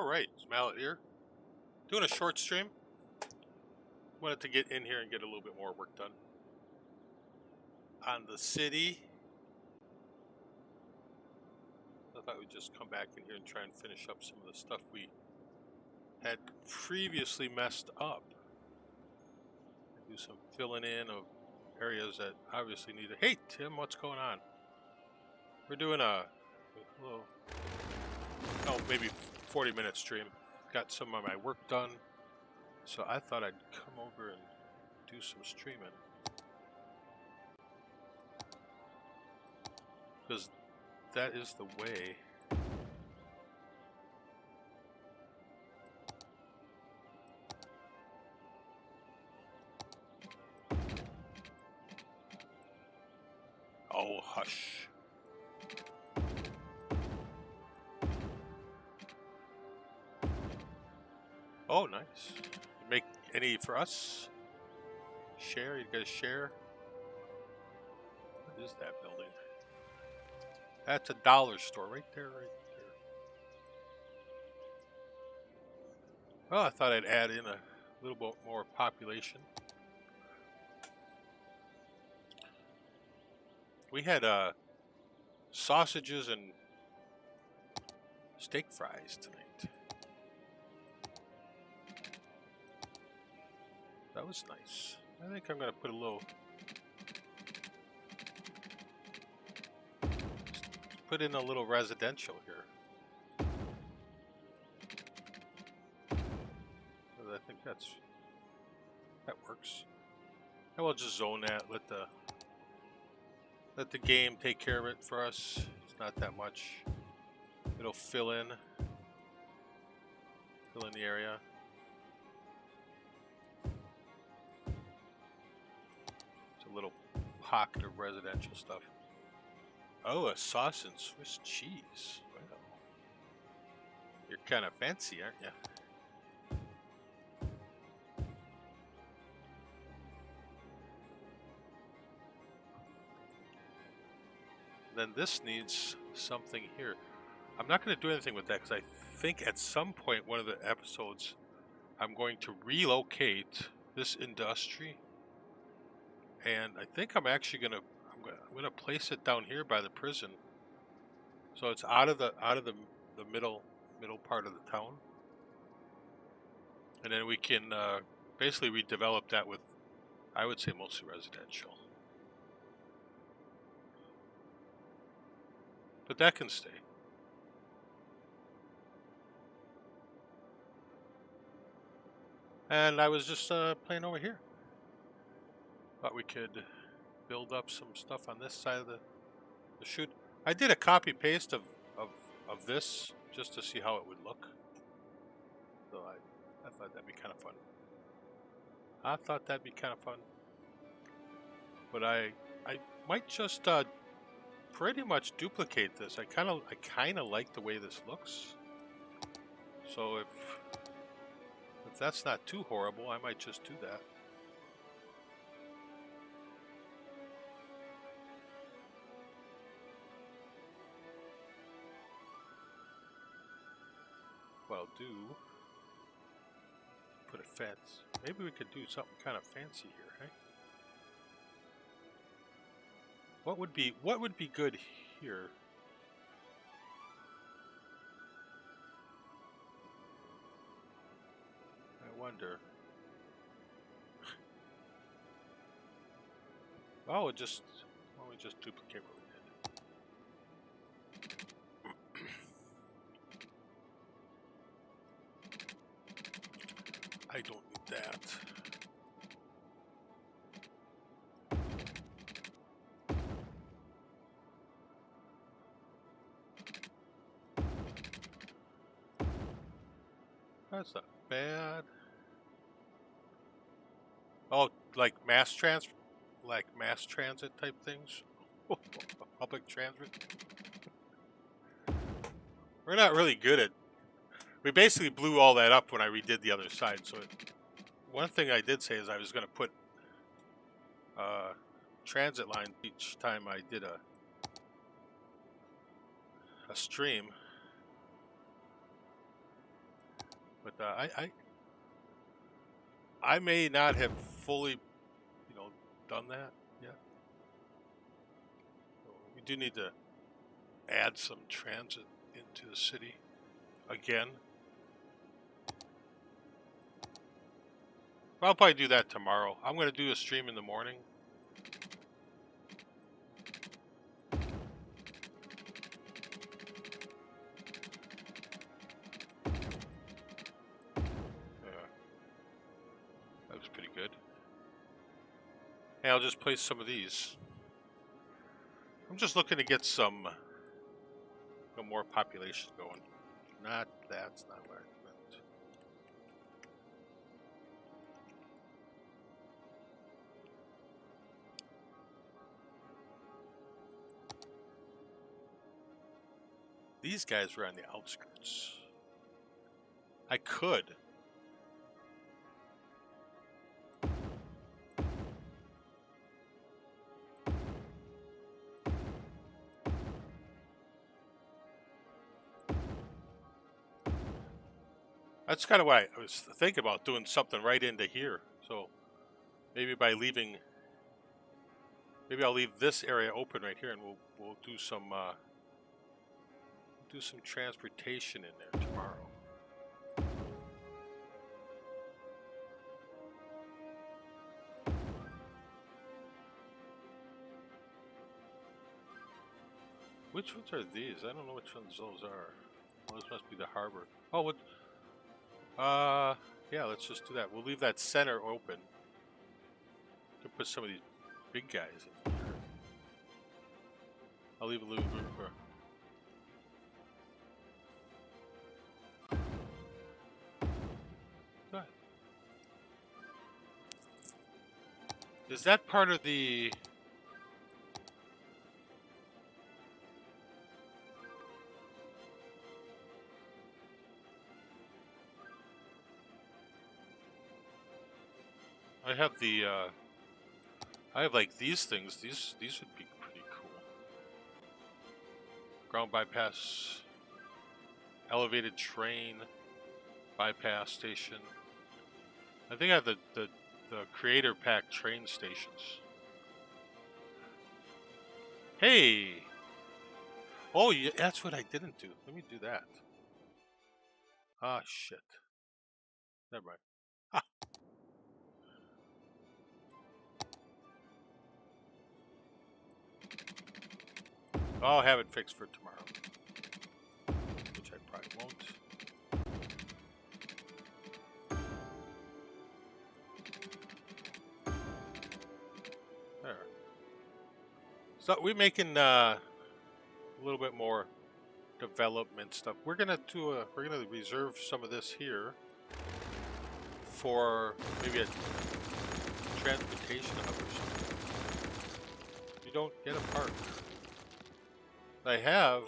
Alright, it's Mallet here. Doing a short stream. Wanted to get in here and get a little bit more work done on the city. I thought we'd just come back in here and try and finish up some of the stuff we had previously messed up. Do some filling in of areas that obviously need it. Hey Tim, what's going on? We're doing a little, maybe 40-minute stream. Got some of my work done, so I thought I'd come over and do some streaming. Because that is the way. Oh, hush. Oh, nice. Make any for us? Share? You guys share? What is that building? That's a dollar store right there, right there. Well, I thought I'd add in a little bit more population. We had sausages and steak fries tonight. That was nice. I think I'm going to put a little... Put in a little residential here. I think that works. And we'll just zone that, let the game take care of it for us. It's not that much. It'll fill in the area. It's a little pocket of residential stuff. Oh, a sauce and Swiss cheese. Well, you're kind of fancy, aren't you? Then this needs something here. I'm not going to do anything with that because I think at some point, one of the episodes, I'm going to relocate this industry, and I think I'm actually going to place it down here by the prison, so it's out of the middle part of the town, and then we can basically redevelop that with, I would say, mostly residential. But that can stay. And I was just playing over here. Thought we could build up some stuff on this side of the chute. I did a copy paste of this just to see how it would look. So I thought that'd be kind of fun. But I might just pretty much duplicate this. I kind of like the way this looks. So if that's not too horrible, I might just do that. What I'll do, put a fence. Maybe we could do something kind of fancy here, right? What would be good here? I wonder. Oh, we just duplicate what we did. I don't need that. That's not bad. Oh, like mass transit type things. Public transit. We're not really good at. We basically blew all that up when I redid the other side. So one thing I did say is I was going to put transit line each time I did a stream. But I may not have fully, you know, done that yet. So we do need to add some transit into the city again. I'll probably do that tomorrow. I'm going to do a stream in the morning. That was pretty good. Hey, I'll just place some of these. I'm just looking to get some more population going. That's not what I meant. These guys were on the outskirts. I could. That's kind of why I was thinking about doing something right into here. So maybe by leaving, maybe I'll leave this area open right here, and we'll do some transportation in there tomorrow. Which ones are these? I don't know which ones those are. Well, this must be the harbor. Oh, what? Yeah, let's just do that. We'll leave that center open. We'll put some of these big guys in here. I'll leave a little room for... Go ahead. Is that part of the... I have the, I have like these things. These would be pretty cool. Ground bypass, elevated train, bypass station. I think I have the creator pack train stations. Hey! Oh, yeah, that's what I didn't do. Let me do that. Ah, shit. Never mind. Ha! I'll have it fixed for tomorrow. Which I probably won't. There. So we're making a little bit more development stuff. We're gonna reserve some of this here for maybe a transportation hub or something. You don't get a park. I have.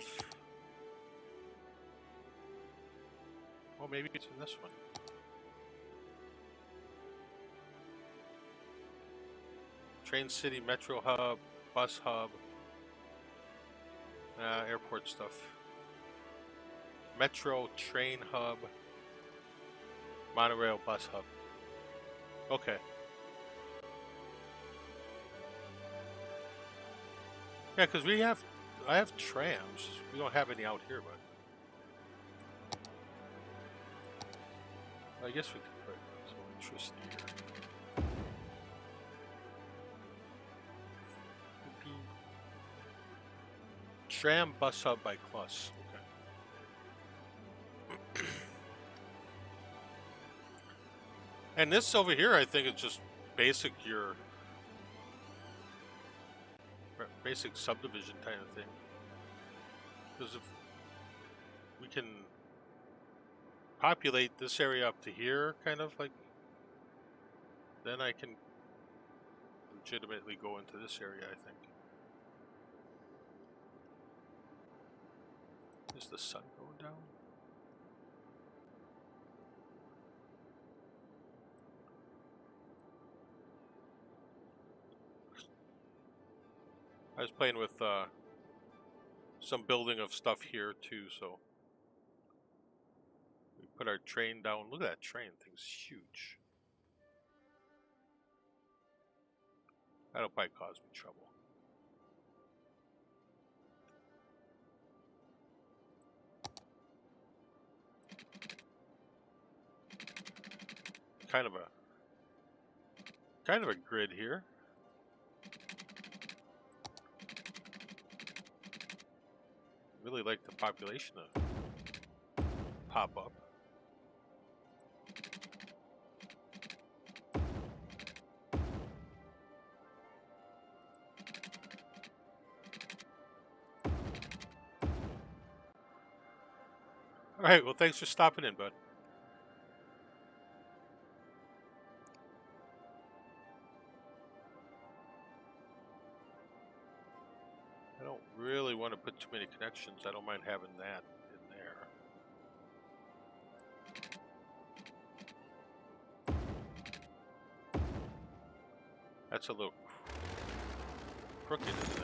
Well, maybe it's in this one. Train City, Metro Hub, Bus Hub, airport stuff. Metro Train Hub, Monorail Bus Hub. Okay. Yeah, because I have trams. We don't have any out here, but I guess we could put some electricity here. Tram bus hub by Clus. Okay. And this over here, I think, is just basic basic subdivision kind of thing. Because if we can populate this area up to here, kind of like, then I can legitimately go into this area, I think. Is the sun going down? I was playing with some building of stuff here too, so put our train down. Look at that train, thing's huge. That'll probably cause me trouble. Kind of a grid here. Really like the population to pop up. All right, well, thanks for stopping in, bud. I don't really want to put too many connections. I don't mind having that in there. That's a little crooked, isn't it?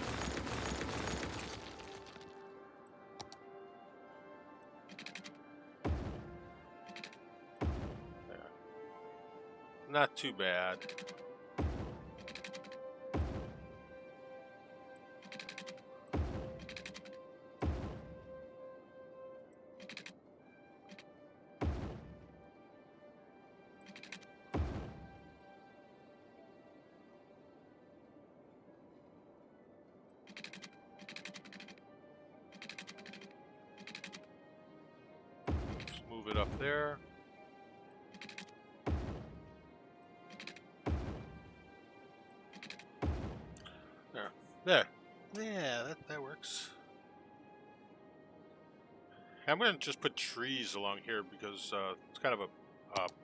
There. Not too bad. Move it up there. There. Yeah, that works. I'm going to just put trees along here because it's kind of a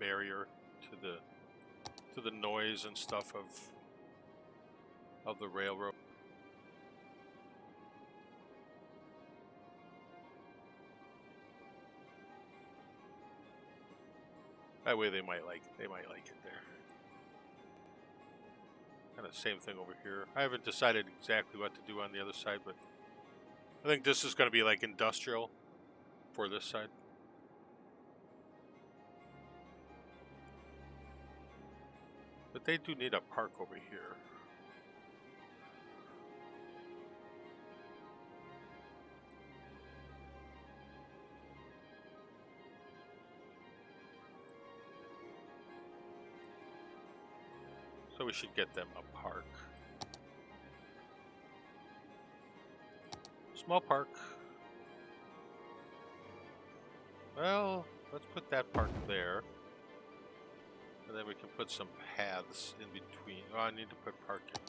barrier to the noise and stuff of the railroad. That way they might like it there. Kind of same thing over here. I haven't decided exactly what to do on the other side, but I think this is going to be like industrial for this side. But they do need a park over here. So we should get them a park. Small park. Well, let's put that park there. And then we can put some paths in between. Oh, I need to put parking.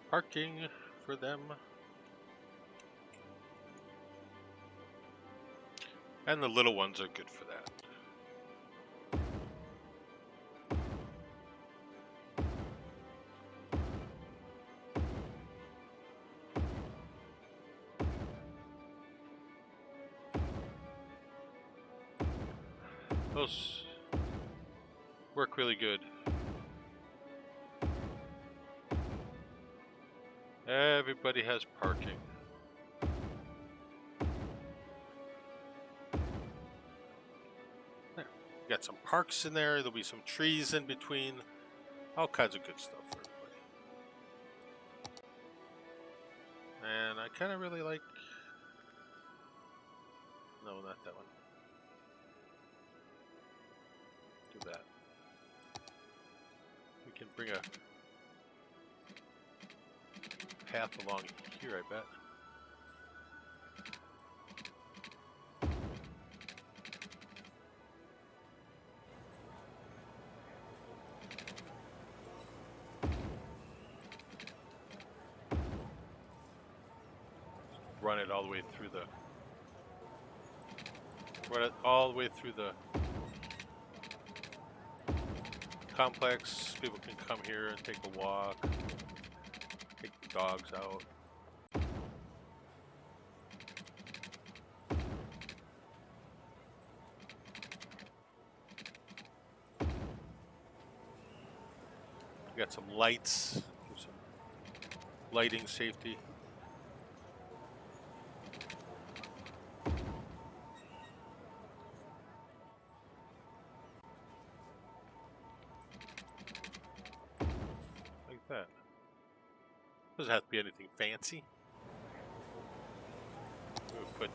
Parking for them. And the little ones are good for that. Those work really good. Everybody has parking. There. Got some parks in there. There'll be some trees in between. All kinds of good stuff for everybody. And I kind of really like... No, not that one. Do that. We can bring a path along here, I bet. Run it all the way through the... Run it all the way through the complex. People can come here and take a walk. Take the dogs out. We got some lights, some lighting safety. that. Doesn't have to be anything fancy. We'll put,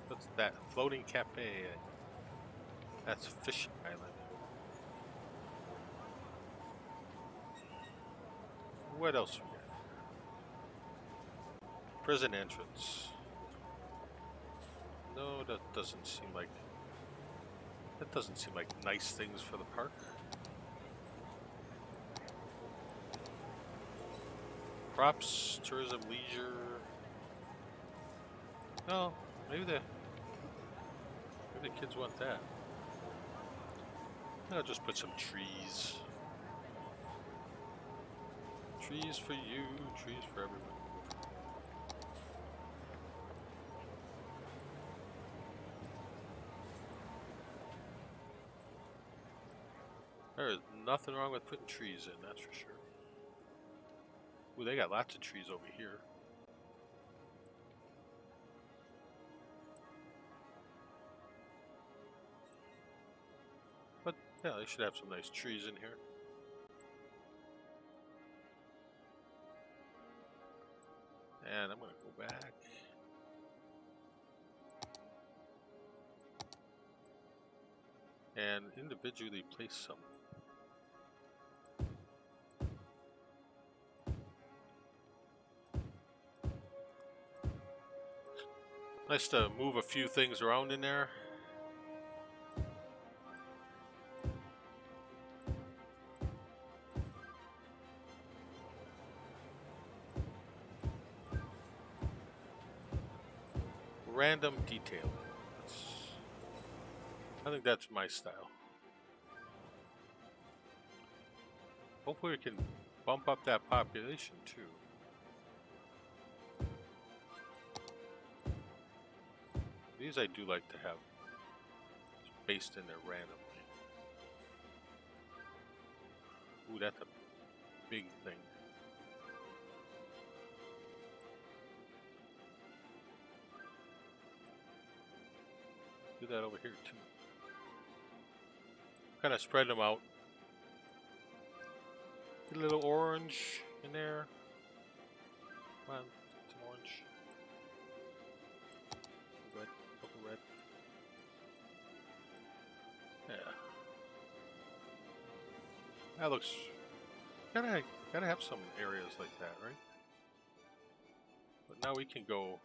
what's that? Floating cafe. That's Fish Island. What else we got? Prison entrance. No, that doesn't seem like nice things for the park. Props, tourism, leisure. No, maybe the kids want that. I'll just put some trees. Trees for you, trees for everyone. There is nothing wrong with putting trees in, that's for sure. Ooh, they got lots of trees over here. But yeah, they should have some nice trees in here. And I'm gonna go back. And individually place some. Nice to move a few things around in there. Random detail. I think that's my style. Hopefully we can bump up that population too. These I do like to have spaced in there randomly. Ooh, that's a big thing. Do that over here too. Kind of spread them out. Get a little orange in there. Come on, some orange. Red, purple red. Yeah. That looks. Gotta have some areas like that, right? But now we can go.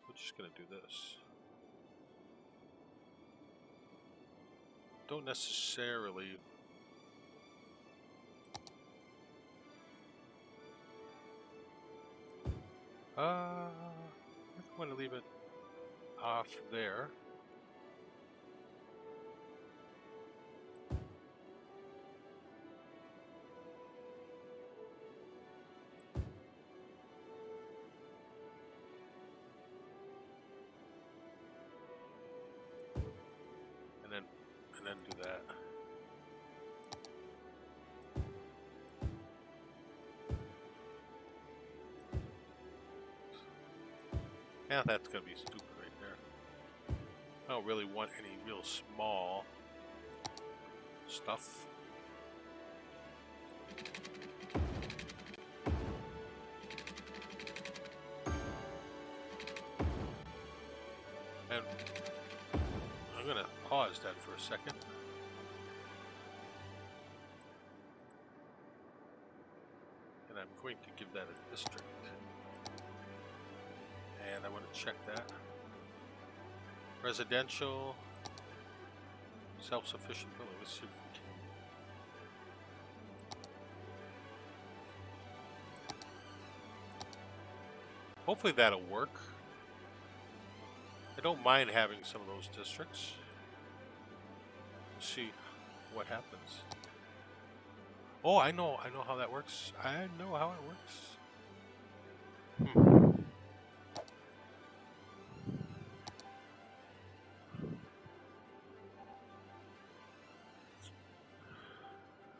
We're just gonna do this. Don't necessarily. I'm going to leave it off there. And then do that. Yeah, that's gonna be stupid right there. I don't really want any real small stuff. And I'm gonna pause that for a second. And I'm going to give that a district. And I want to check that. Residential, self-sufficient building. Let's see if we can. Hopefully that'll work. I don't mind having some of those districts. Let's see what happens. Oh, I know how that works. I know how it works.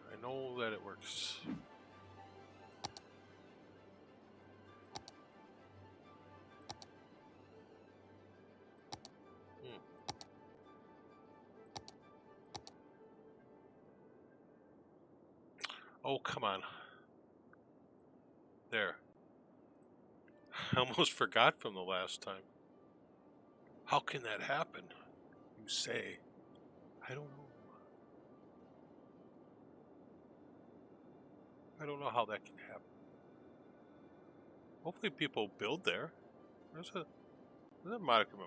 I know that it works. Oh, come on. There. I almost forgot from the last time. How can that happen? You say. I don't know. I don't know how that can happen. Hopefully people build there. There's a modicum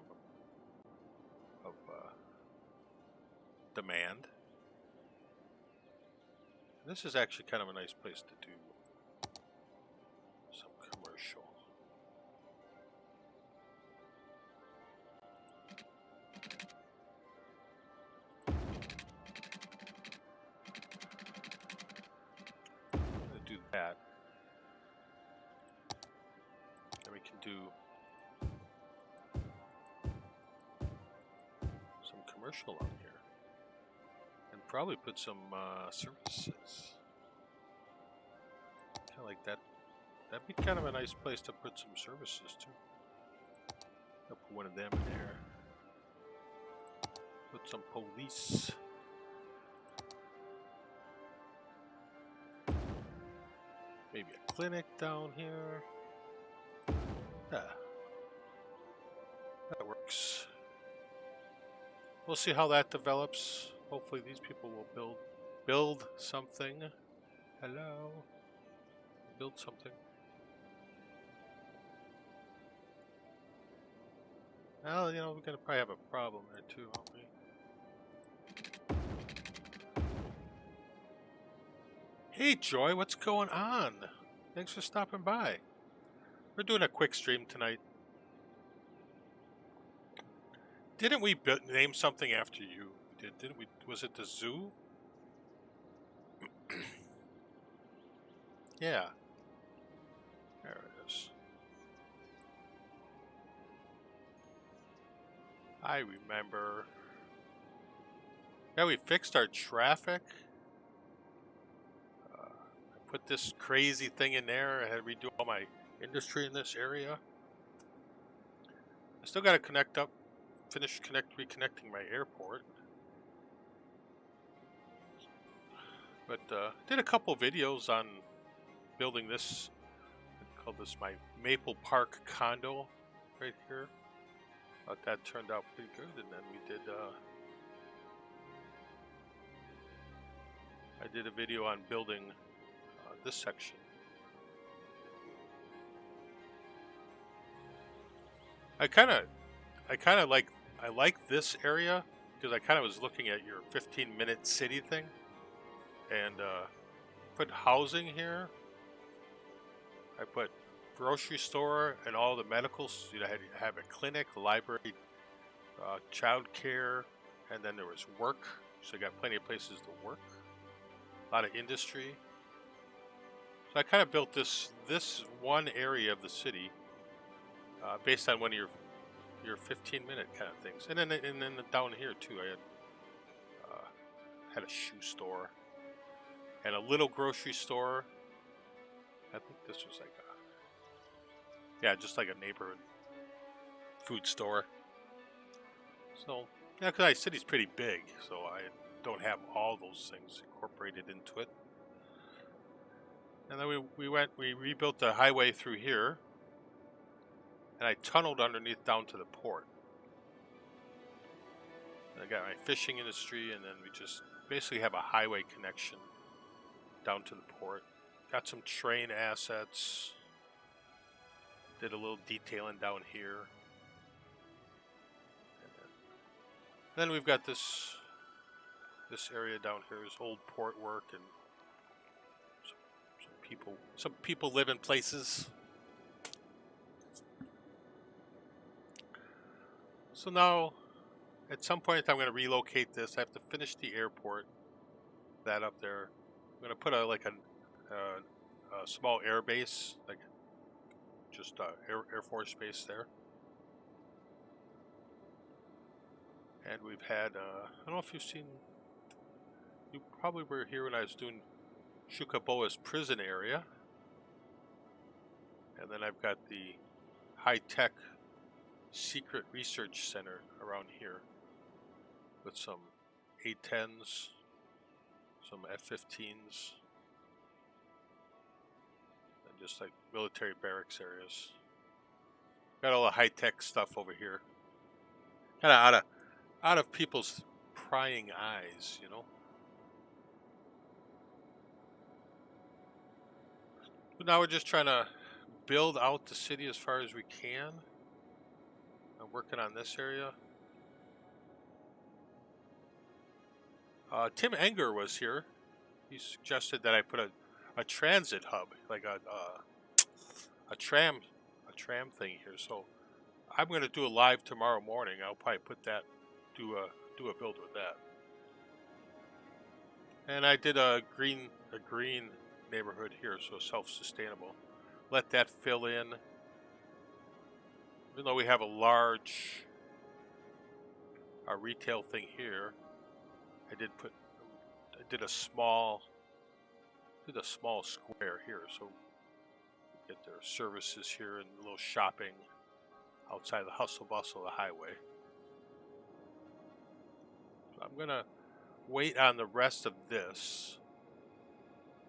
of demand. This is actually kind of a nice place to do some commercial. I'm going to do that. And we can do some commercial on here. And probably put some services. Kind of like that. That'd be kind of a nice place to put some services too. I'll put one of them in there. Put some police. Maybe a clinic down here. Yeah. That works. We'll see how that develops. Hopefully these people will build something. Hello. Build something. Well, you know, we're gonna probably have a problem there too, aren't we? Hey Joy, what's going on? Thanks for stopping by. We're doing a quick stream tonight. Didn't we name something after you? Didn't we? Was it the zoo? Yeah. There it is. I remember. Yeah, we fixed our traffic. I put this crazy thing in there. I had to redo all my industry in this area. I still got to connect up. Finish reconnecting my airport. But did a couple videos on building this. I called this my Maple Park condo right here. Thought that turned out pretty good. And then we did I did a video on building this section. I like this area because I kind of was looking at your 15-minute city thing and put housing here. I put grocery store and all the medicals. You know, I had to have a clinic, library, child care, and then there was work. So I got plenty of places to work. A lot of industry. So I kind of built this one area of the city based on one of your 15-minute kind of things, and then down here too, I had a shoe store and a little grocery store. I think this was like just like a neighborhood food store. So yeah, because my city's pretty big, so I don't have all those things incorporated into it. And then we rebuilt the highway through here. And I tunneled underneath down to the port. And I got my fishing industry, and then we just basically have a highway connection down to the port. Got some train assets. Did a little detailing down here. And then we've got this area down here is old port work, and some people live in places. So now, at some point in time, I'm going to relocate this. I have to finish the airport, that up there. I'm going to put a small air base, like just Air Force base there. And we've had, I don't know if you've seen, you probably were here when I was doing Shukaboa's prison area. And then I've got the high-tech secret research center around here with some A-10s, some F-15s, just like military barracks areas. Got all the high-tech stuff over here. Kind of out of people's prying eyes, you know. But now we're just trying to build out the city as far as we can. I'm working on this area. Tim Enger was here. He suggested that I put a transit hub, like a tram thing here. So I'm going to do a live tomorrow morning. I'll probably put that, do a build with that. And I did a green neighborhood here, so self-sustainable. Let that fill in. Even though we have a large retail thing here, I did a small square here, so get their services here and a little shopping outside the hustle bustle of the highway. So I'm gonna wait on the rest of this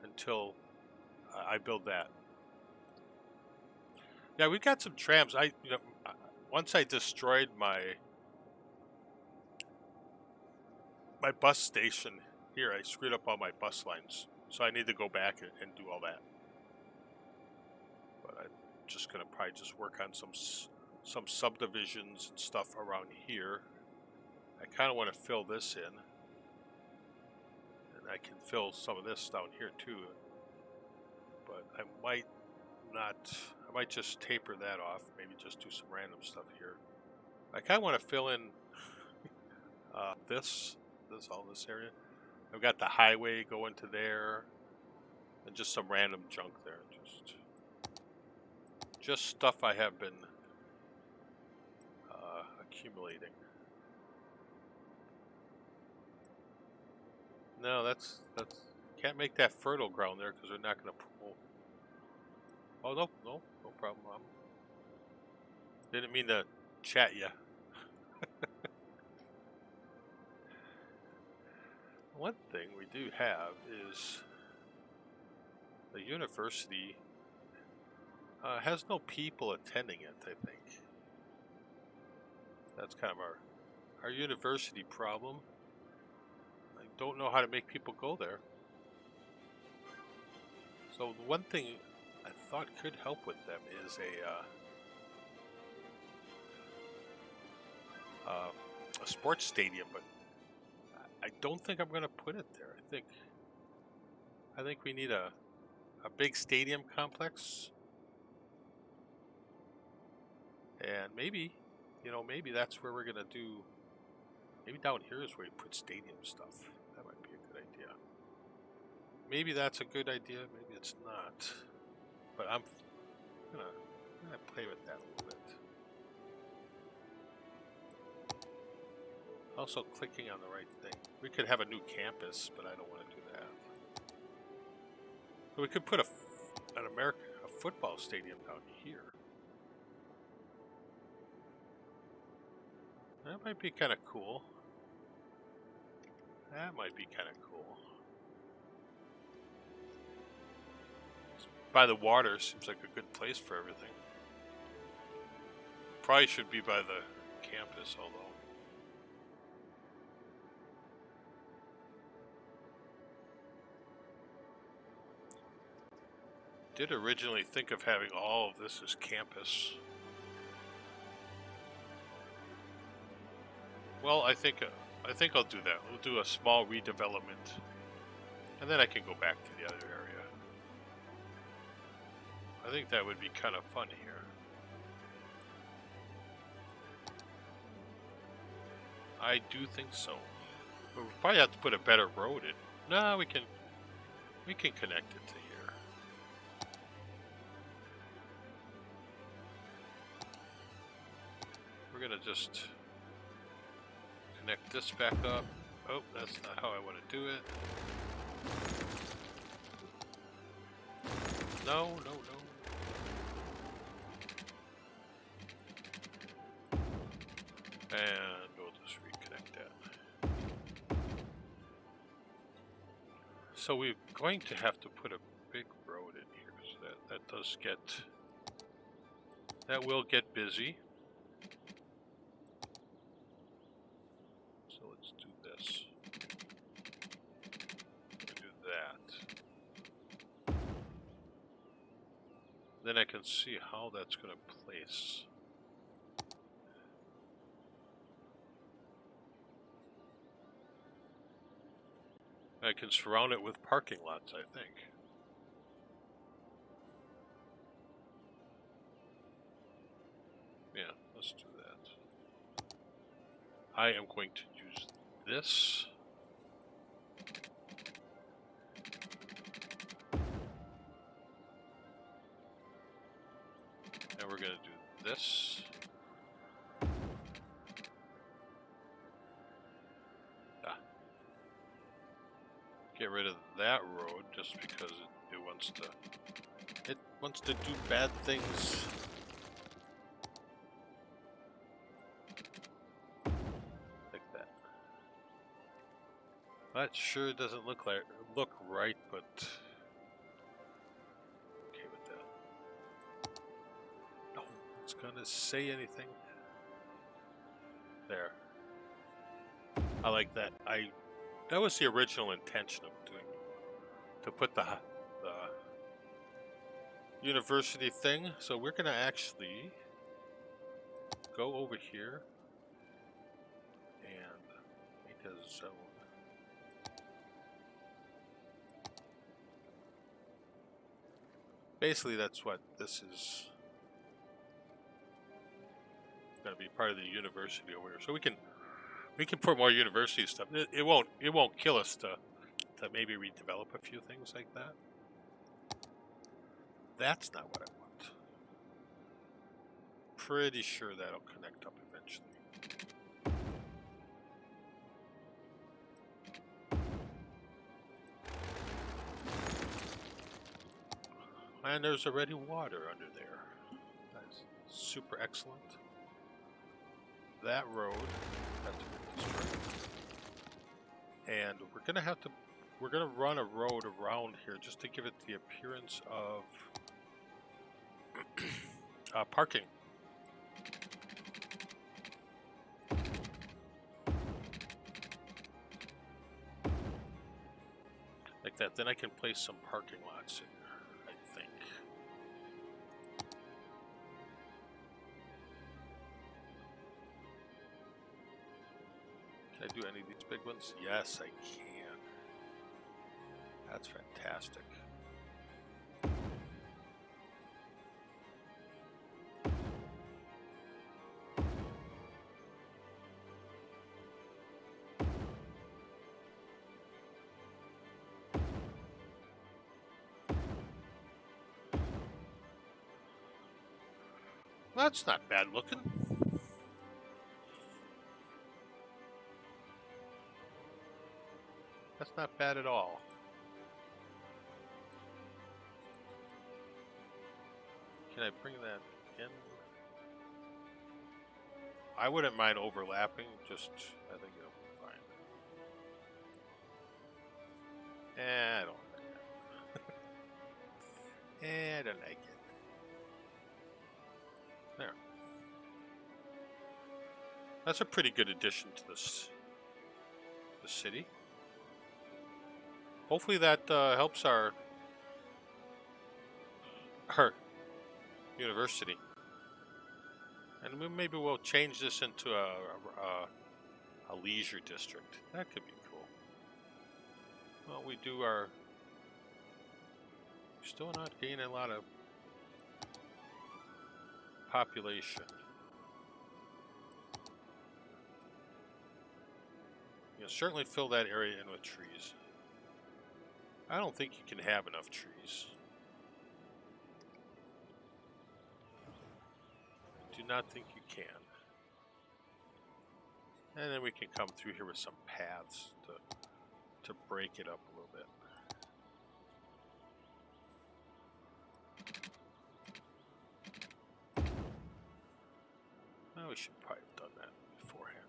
until I build that. Yeah, we got some trams. Once I destroyed my bus station here, I screwed up all my bus lines, so I need to go back and do all that. But I'm just gonna probably just work on some subdivisions and stuff around here. I kind of want to fill this in, and I can fill some of this down here too. But I might not. I might just taper that off. Maybe just do some random stuff here. I kind of want to fill in all this area. I've got the highway going to there, and just some random junk there. Just stuff I have been accumulating. No, that's can't make that fertile ground there because they're not going to pull. Oh no problem. Didn't mean to chat you. One thing we do have is the university has no people attending it, I think. That's kind of our university problem. I don't know how to make people go there. So one thing I thought could help with them is a sports stadium, but I don't think I'm going to put it there. I think we need a big stadium complex, and maybe that's where we're going to do. Maybe down here is where we put stadium stuff. That might be a good idea. Maybe that's a good idea. Maybe it's not. But I'm gonna play with that a little bit. Also clicking on the right thing. We could have a new campus, but I don't want to do that. So we could put a football stadium down here. That might be kind of cool. By the water seems like a good place for everything. Probably should be by the campus, although. Did originally think of having all of this as campus. Well, I think I'll do that. We'll do a small redevelopment, and then I can go back to the other area. I think that would be kind of fun here. I do think so. But we'll probably have to put a better road in. No, we can connect it to here. We're gonna just connect this back up. Oh, that's not how I want to do it. No. And we'll just reconnect that. So we're going to have to put a big road in here So that will get busy. So let's do this. We'll do that. Then I can see how that's going to place. I can surround it with parking lots, I think. Yeah, let's do that. I am going to use this. And we're going to do this. Get rid of that road just because it wants to do bad things. Like that. That sure doesn't look right, but okay with that. No one's gonna say anything. There. I like that. That was the original intention of to put the university thing. So we're gonna actually go over here and make a zone. Basically, that's what this is going to be, part of the university over here. So we can put more university stuff. It won't kill us to maybe redevelop a few things like that. That's not what I want. Pretty sure that'll connect up eventually. And there's already water under there. That's super excellent. That road has to be destroyed. And we're gonna run a road around here just to give it the appearance of parking. Like that. Then I can place some parking lots in there, I think. Can I do any of these big ones? Yes, I can. That's fantastic. That's not bad looking. That's not bad at all. Can I bring that in? I wouldn't mind overlapping, just I think it'll be fine. I don't like that. I don't like it. There. That's a pretty good addition to the city. Hopefully that helps our university. And maybe we'll change this into a leisure district. That could be cool. Well, we're still not gaining a lot of population. You'll certainly fill that area in with trees. I don't think you can have enough trees. I do not think you can. And then we can come through here with some paths to break it up a little bit. Oh, we should probably have done that beforehand.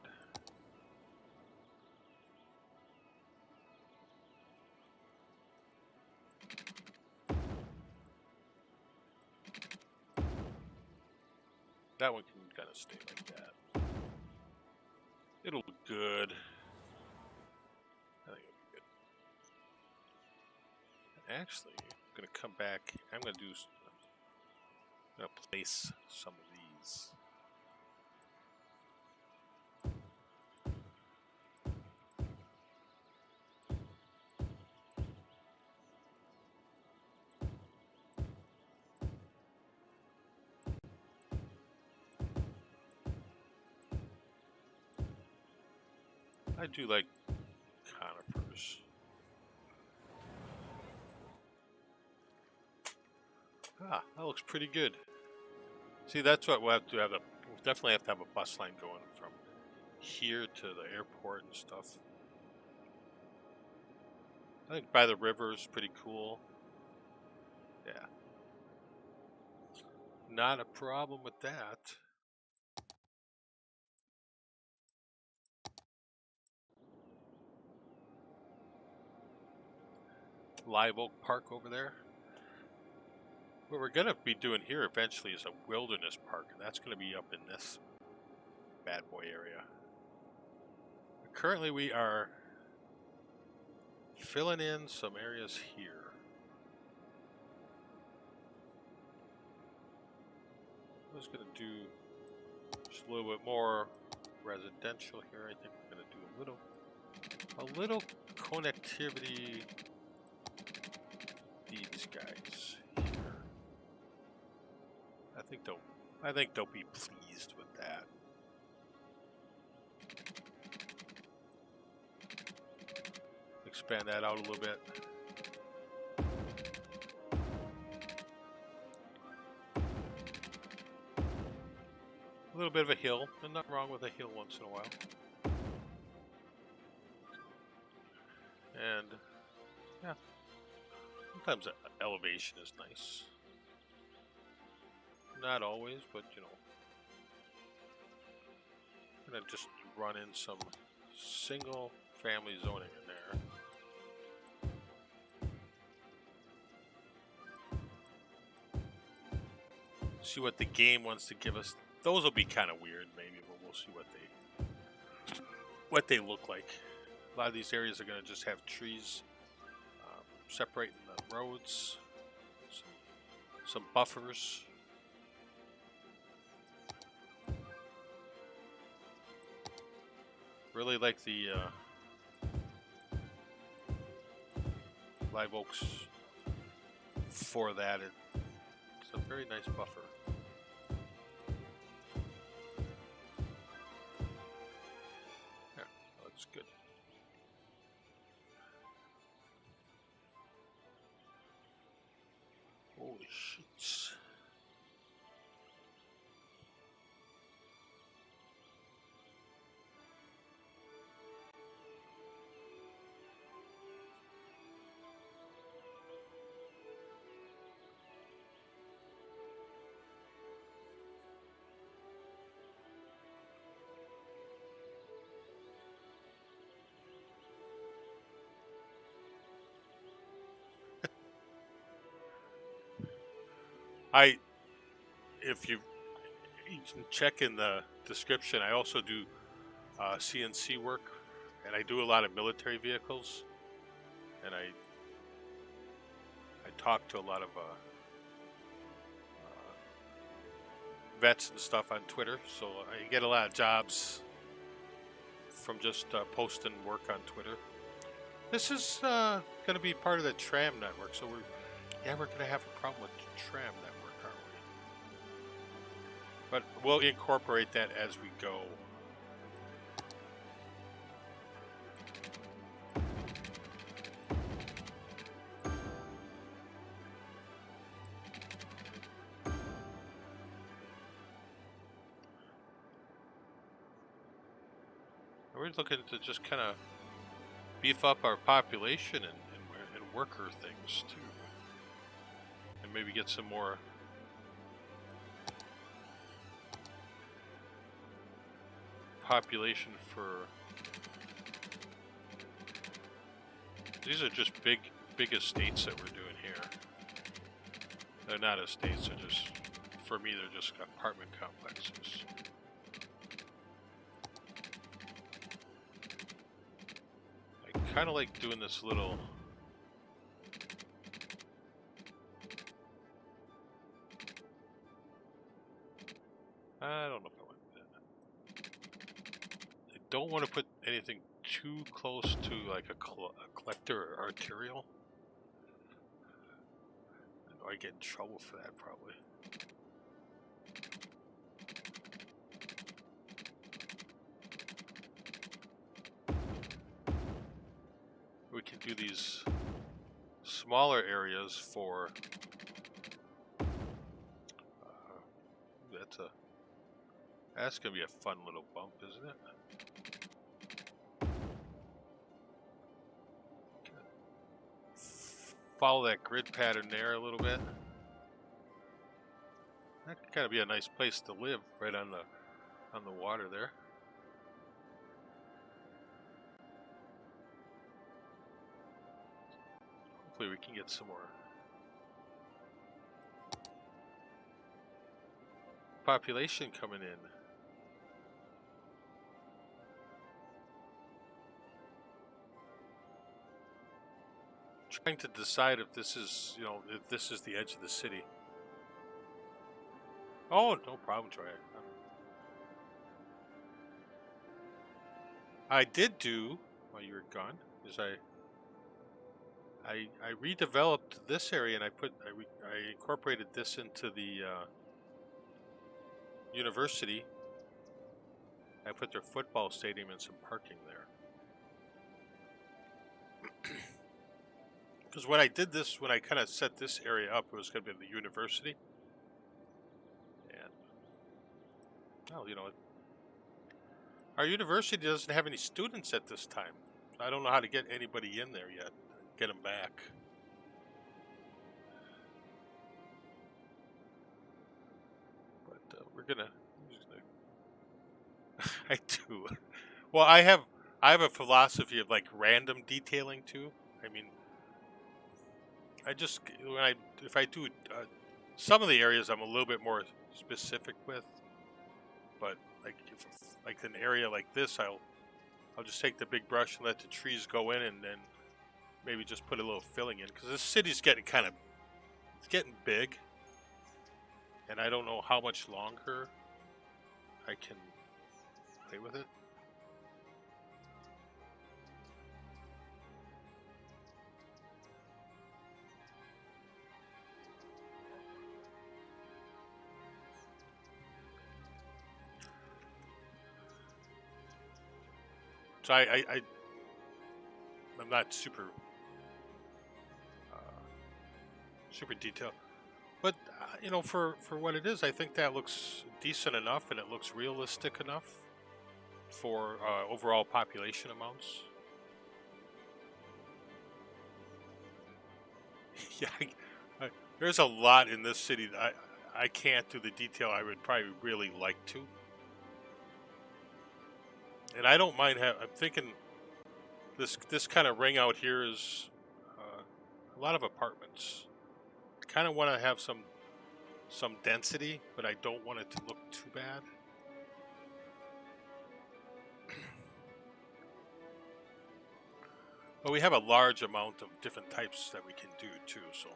That one can kind of stay like that. It'll look good. I think it'll be good. Actually, I'm gonna come back. I'm gonna place some of these. I do like conifers. Ah, that looks pretty good. See, that's what we'll have to have. We'll definitely have to have a bus line going from here to the airport and stuff. I think by the river is pretty cool. Yeah. Not a problem with that. Live Oak Park over there. What we're going to be doing here eventually is a wilderness park, and that's going to be up in this bad boy area. But currently we are filling in some areas here. I was going to do just a little bit more residential here. I think we're going to do a little connectivity. These guys here. I think they'll be pleased with that. Expand that out a little bit. A little bit of a hill, and nothing wrong with a hill once in a while. And yeah, sometimes elevation is nice. Not always, but you know. I'm gonna just run in some single family zoning in there. See what the game wants to give us. Those will be kind of weird, maybe, but we'll see what they look like. A lot of these areas are going to just have trees separating the roads, some buffers. Really like the live oaks for that. It's a very nice buffer. Yeah, that looks good. Holy shit. If you can check in the description, I also do CNC work, and I do a lot of military vehicles, and I talk to a lot of vets and stuff on Twitter, so I get a lot of jobs from just posting work on Twitter. This is going to be part of the tram network, so we're going to have a problem with the tram network, aren't we? But we'll incorporate that as we go. We're looking to just kind of beef up our population and worker things too, and maybe get some more population for. These are just big estates that we're doing here. They're not estates; they're just for me, they're just apartment complexes. I kind of like doing this little... I don't know if I want that. I don't want to put anything too close to like a collector or arterial. I know I get in trouble for that probably. We can do these smaller areas for that's gonna be a fun little bump, isn't it? Follow that grid pattern there a little bit. That could kind of be a nice place to live, right on the water there. Hopefully we can get some more population coming in. Trying to decide if this is, if this is the edge of the city. Oh, no problem, Troy. I did do, while you were gone, is I redeveloped this area and I incorporated this into the university. I put their football stadium and some parking there. Because when I did this, when I kind of set this area up, it was going to be the university. And, well, our university doesn't have any students at this time. I don't know how to get anybody in there yet, get them back. But we're gonna I do. Well, I have a philosophy of like random detailing too. I mean, if I do some of the areas, I'm a little bit more specific with. But like an area like this, I'll just take the big brush and let the trees go in, and then maybe just put a little filling in, because this city's getting it's getting big, and I don't know how much longer I can play with it. So I'm not super detailed, but for what it is, I think that looks decent enough, and it looks realistic enough for overall population amounts. Yeah, there's a lot in this city that I can't do the detail I would probably really like to. And I don't mind I'm thinking this kind of ring out here is a lot of apartments. I kind of want to have some density, but I don't want it to look too bad. But we have a large amount of different types that we can do too, so.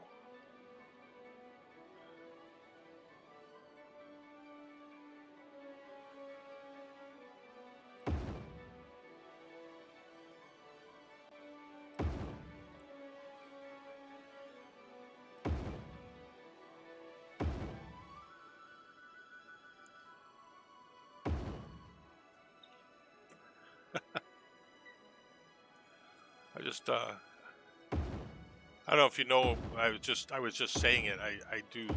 I don't know if you know, I was just saying it. I do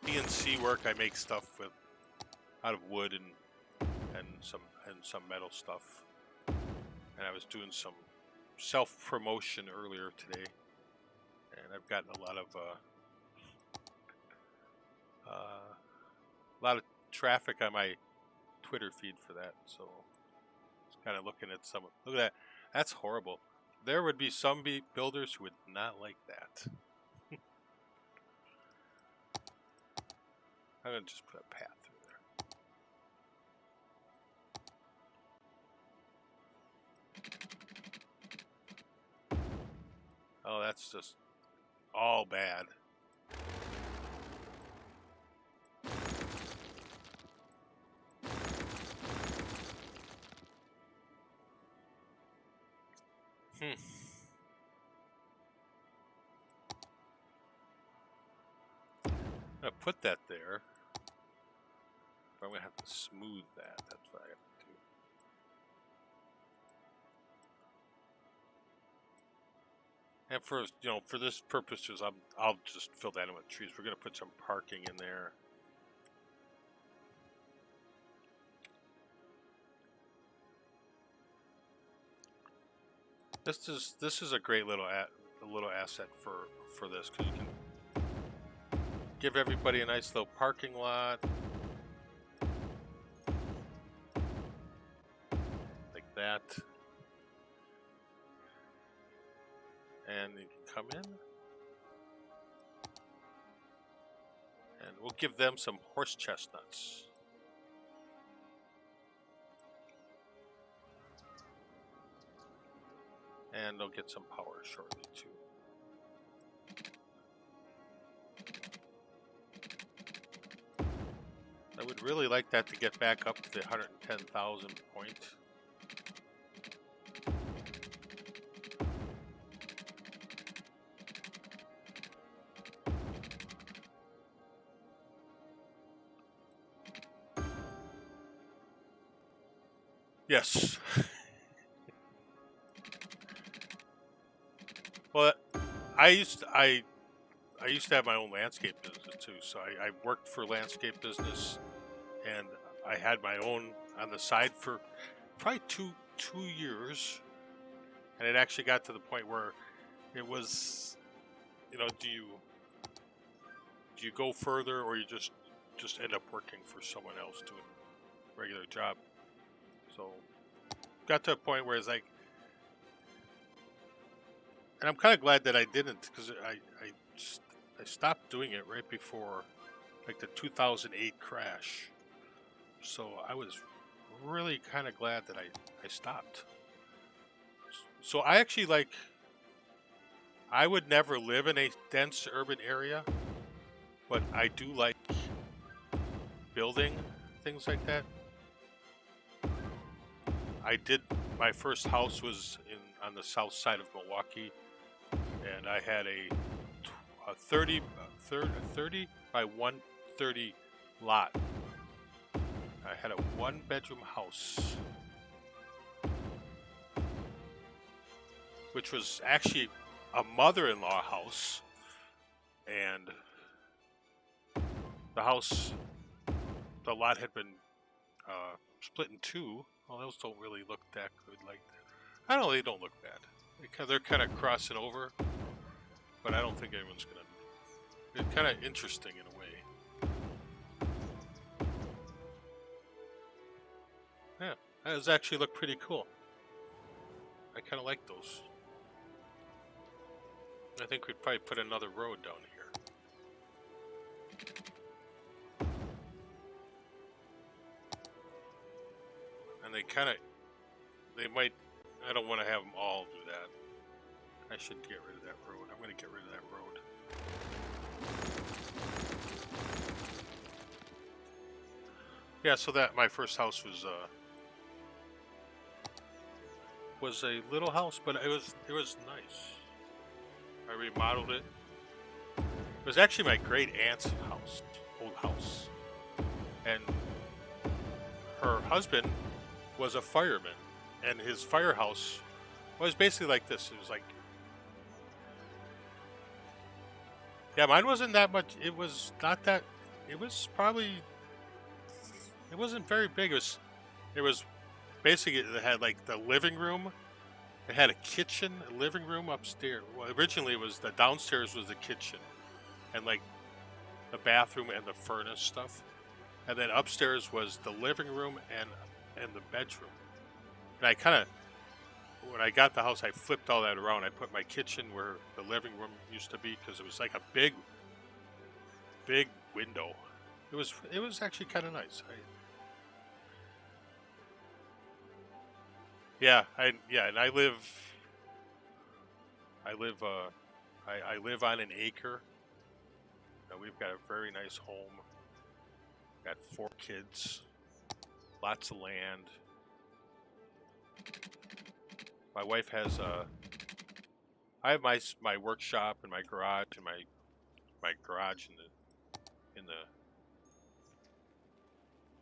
CNC work. I make stuff out of wood and some metal stuff. And I was doing some self-promotion earlier today, and I've gotten a lot of traffic on my Twitter feed for that. So kind of looking at look at that. That's horrible. There would be some builders who would not like that. I'm gonna just put a path through there. Oh, that's just all bad. I'm gonna put that there. But I'm gonna have to smooth that. That's what I have to do. And for for this purposes, I'll just fill that in with trees. We're gonna put some parking in there. This is a great little asset for this, because you can give everybody a nice little parking lot like that, and you can come in, and we'll give them some horse chestnuts. And they'll get some power shortly too. I would really like that to get back up to the 110,000 point. Yes. Well, I used to have my own landscape business too. So I worked for landscape business, and I had my own on the side for probably two years, and it actually got to the point where it was, do you go further, or you just end up working for someone else doing a regular job? So got to a point where it's like, and I'm kind of glad that I didn't, because I stopped doing it right before like the 2008 crash. So I was really kind of glad that I stopped. So I actually I would never live in a dense urban area, but I do like building things like that. My first house was on the south side of Milwaukee, and I had a 30 by 130 lot. I had a 1-bedroom house, which was actually a mother-in-law house, and the lot had been split in two. Well, those don't really look that good. I don't know, they don't look bad. They're kind of crossing over, but I don't think anyone's gonna. It's kind of interesting in a way. Yeah, those actually look pretty cool. I kind of like those. I think we'd probably put another road down here. And they might, I don't want to have them all do that. I should get rid of that road. I'm going to get rid of that road. Yeah, so that my first house was a little house, but it was nice. I remodeled it. It was actually my great aunt's house, old house, and her husband was a fireman, and his firehouse was basically like this. It was like, yeah, mine wasn't that much. It was not that. It was probably. It wasn't very big. It was basically, it had like the living room. It had a kitchen, a living room upstairs. Well, originally it was the downstairs was the kitchen, and like the bathroom and the furnace stuff, and then upstairs was the living room and the bedroom. And I kind of, when I got the house, I flipped all that around. I put my kitchen where the living room used to be, because it was like a big window, it was actually kind of nice. And I live on an acre. We've got a very nice home. Got 4 kids, lots of land. My wife has I have my workshop and my garage and my garage in the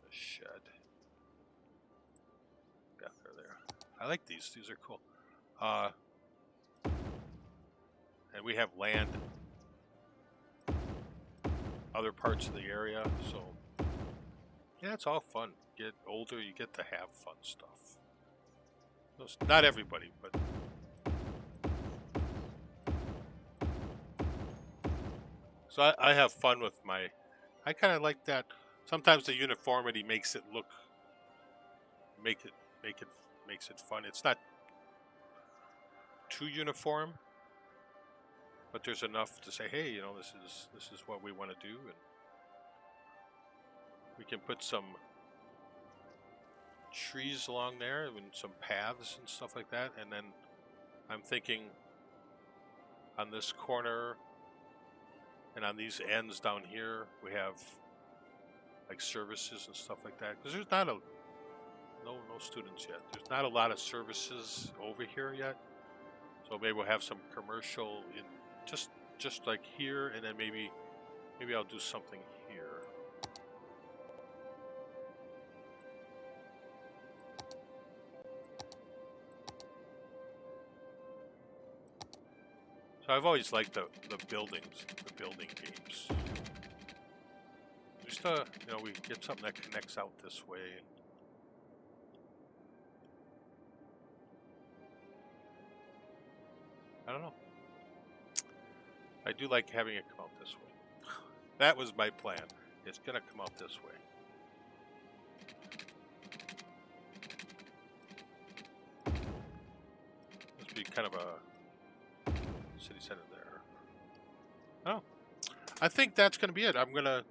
shed. Yeah, they're there. I like these. These are cool. And we have land other parts of the area, so yeah, it's all fun. Get older, you get to have fun stuff. Not everybody, but so I have fun with my. I kind of like that. Sometimes the uniformity makes it look, make it makes it fun. It's not too uniform, but there's enough to say, hey, this is what we want to do, and we can put some trees along there and some paths and stuff like that. And then I'm thinking on this corner and on these ends down here, we have like services and stuff like that. Because there's not no students yet. There's not a lot of services over here yet. So maybe we'll have some commercial in just like here, and then maybe I'll do something here. So I've always liked the building games. Just we get something that connects out this way. I don't know. I do like having it come out this way. That was my plan. It's gonna come out this way. Must be kind of a city center there. Oh, I think that's gonna be it. I gotta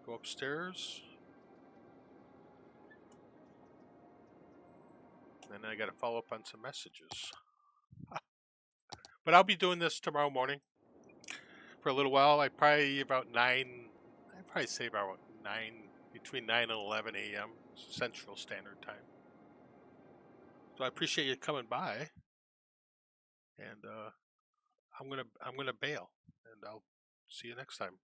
go upstairs. And I gotta follow up on some messages. But I'll be doing this tomorrow morning for a little while. I'd probably say about 9, between 9 and 11 a.m. Central Standard Time. So I appreciate you coming by, and I'm gonna bail, and I'll see you next time.